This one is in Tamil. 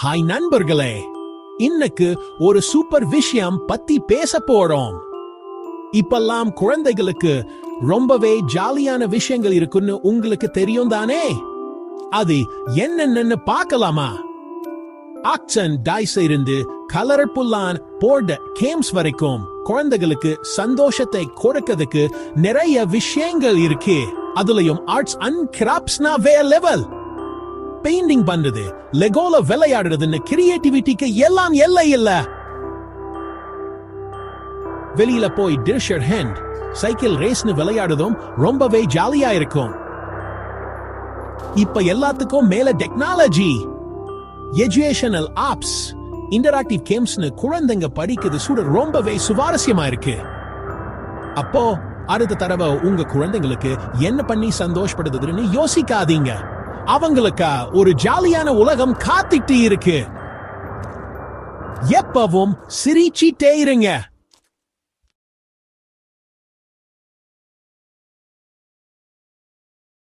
ஹாய் நண்பர்களே, இன்னைக்கு ஒரு சூப்பர் விஷயம் பத்தி பேச போறோம். இப்பெல்லாம் குழந்தைகளுக்கு ரொம்பவே ஜாலியான விஷயங்கள் இருக்குன்னு உங்களுக்கு தெரியும் தானே? அது என்னென்னு பார்க்கலாமா? ஆக்சன் டைஸ் இருந்து கலர்ஃபுல்லான போர்டு கேம்ஸ் வரைக்கும் குழந்தைகளுக்கு சந்தோஷத்தை கொடுக்கிறதுக்கு நிறைய விஷயங்கள் இருக்கு. அதுலயும் ஆர்ட்ஸ் அண்ட் கிராஃப்ட்ஸ்னா வேற லெவல். பெயிண்டிங் பண்றது, லெகோல விளையாடுறதுன்னு கிரியேட்டிவிட்டிக்கு எல்லாம் எல்லை இல்ல. வெளியில போய் டிஷர் ஹேண்ட் சைக்கிள் ரேஸ்னு விளையாடுறதும் ரொம்பவே ஜாலியா இருக்கும். இப்ப எல்லாத்துக்கும் மேல டெக்னாலஜி, எஜுகேஷனல் ஆப்ஸ், இன்டராக்டிவ் கேம்ஸ்னு குழந்தைங்க படிக்கிறது சூட ரொம்பவே சுவாரஸ்யமா இருக்கு. அப்போ அடுத்த தடவை உங்க குழந்தைங்களுக்கு என்ன பண்ணி சந்தோஷப்படுத்துதுன்னு யோசிக்காதீங்க. அவங்களுக்கா ஒரு ஜாலியான உலகம் காத்துட்டு இருக்கு. எப்பவும் சிரிச்சிட்டே இருங்க.